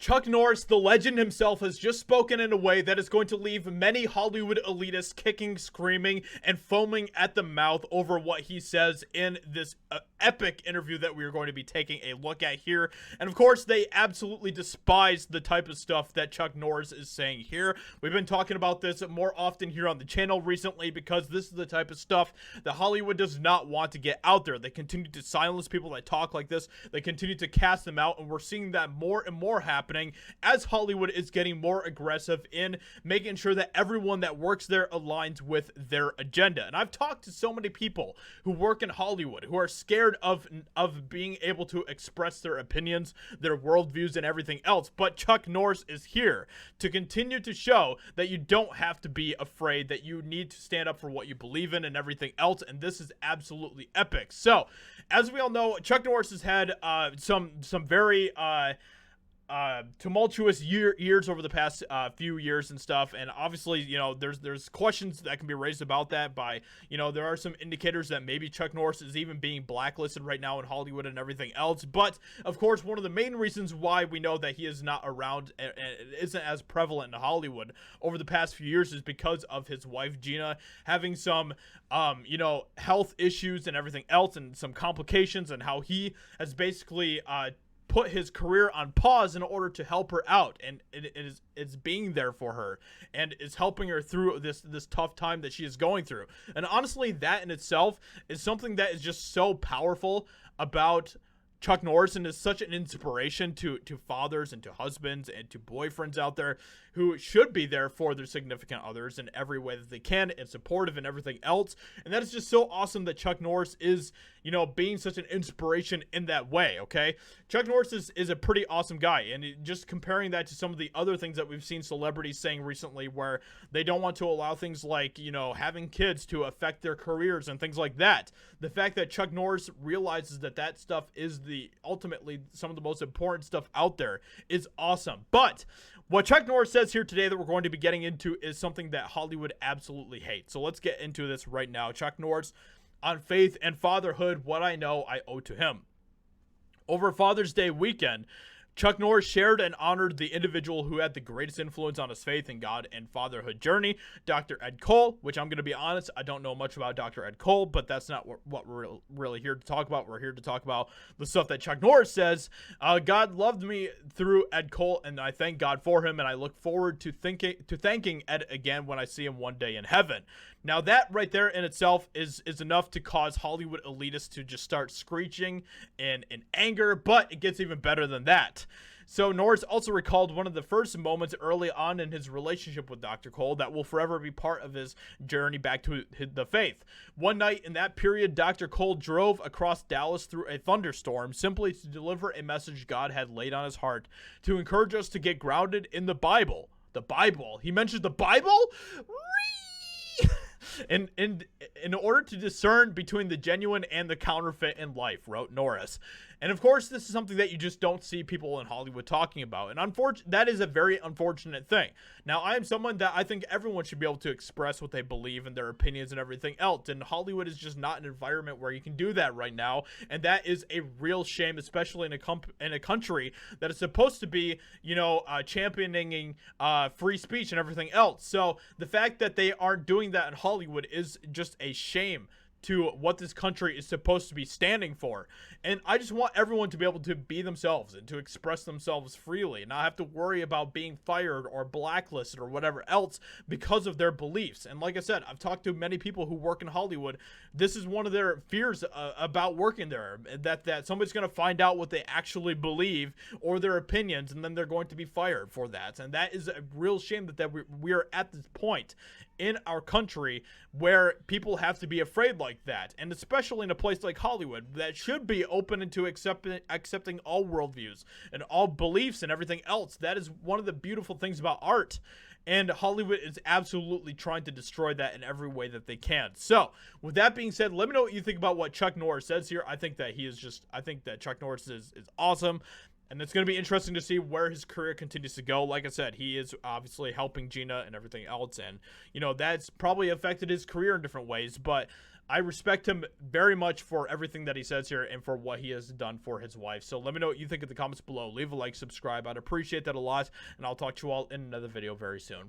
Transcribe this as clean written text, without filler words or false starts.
Chuck Norris, the legend himself, has just spoken in a way that is going to leave many Hollywood elitists kicking, screaming, and foaming at the mouth over what he says in this epic interview that we are going to be taking a look at here. And of course, they absolutely despise the type of stuff that Chuck Norris is saying here. We've been talking about this more often here on the channel recently because this is the type of stuff that Hollywood does not want to get out there. They continue to silence people that talk like this. They continue to cast them out, and we're seeing that more and more happening as Hollywood is getting more aggressive in making sure that everyone that works there aligns with their agenda. And I've talked to so many people who work in Hollywood who are scared of being able to express their opinions, their worldviews, and everything else. But Chuck Norris is here to continue to show that you don't have to be afraid, that you need to stand up for what you believe in and everything else. And this is absolutely epic. So, as we all know, Chuck Norris has had some very tumultuous years over the past few years and stuff, and obviously, you know, there's questions that can be raised about that by, you know, there are some indicators that maybe Chuck Norris is even being blacklisted right now in Hollywood and everything else. But of course, one of the main reasons why we know that he is not around and isn't as prevalent in Hollywood over the past few years is because of his wife Gina having some you know, health issues and everything else, and some complications, and how he has basically put his career on pause in order to help her out, and it's being there for her and is helping her through this tough time that she is going through. And honestly, that in itself is something that is just so powerful about Chuck Norris, and is such an inspiration to fathers and to husbands and to boyfriends out there who should be there for their significant others in every way that they can, and supportive and everything else. And that is just so awesome that Chuck Norris is, you know, being such an inspiration in that way, okay? Chuck Norris is a pretty awesome guy, and just comparing that to some of the other things that we've seen celebrities saying recently, where they don't want to allow things like, you know, having kids to affect their careers and things like that. The fact that Chuck Norris realizes that that stuff is ultimately some of the most important stuff out there is awesome. But what Chuck Norris says here today that we're going to be getting into is something that Hollywood absolutely hates. So let's get into this right now. Chuck Norris on faith and fatherhood, what I know I owe to him. Over Father's Day weekend, Chuck Norris shared and honored the individual who had the greatest influence on his faith in God and fatherhood journey, Dr. Ed Cole, which I'm going to be honest, I don't know much about Dr. Ed Cole, but that's not what we're really here to talk about. We're here to talk about the stuff that Chuck Norris says. God loved me through Ed Cole, and I thank God for him, and I look forward to thanking Ed again when I see him one day in heaven. Now that right there in itself is enough to cause Hollywood elitists to just start screeching in anger, but it gets even better than that. So Norris also recalled one of the first moments early on in his relationship with Dr. Cole that will forever be part of his journey back to the faith. One night in that period, Dr. Cole drove across Dallas through a thunderstorm simply to deliver a message God had laid on his heart to encourage us to get grounded in the Bible. The Bible. He mentioned the Bible? In order to discern between the genuine and the counterfeit in life, wrote Norris. And of course, this is something that you just don't see people in Hollywood talking about. And that is a very unfortunate thing. Now, I am someone that I think everyone should be able to express what they believe and their opinions and everything else. And Hollywood is just not an environment where you can do that right now. And that is a real shame, especially in a country that is supposed to be, you know, championing free speech and everything else. So the fact that they aren't doing that in Hollywood is just a shame to what this country is supposed to be standing for. And I just want everyone to be able to be themselves and to express themselves freely and not have to worry about being fired or blacklisted or whatever else because of their beliefs. And like I said, I've talked to many people who work in Hollywood. This is one of their fears about working there, that somebody's going to find out what they actually believe or their opinions, and then they're going to be fired for that. And that is a real shame that we are at this point in our country where people have to be afraid like that, and especially in a place like Hollywood that should be open into accepting all worldviews and all beliefs and everything else. That is one of the beautiful things about art, and Hollywood is absolutely trying to destroy that in every way that they can. So with that being said, let me know what you think about what Chuck Norris says here. I think that Chuck Norris is awesome. And it's going to be interesting to see where his career continues to go. Like I said, he is obviously helping Gina and everything else. And, you know, that's probably affected his career in different ways. But I respect him very much for everything that he says here and for what he has done for his wife. So let me know what you think in the comments below. Leave a like, subscribe. I'd appreciate that a lot, and I'll talk to you all in another video very soon.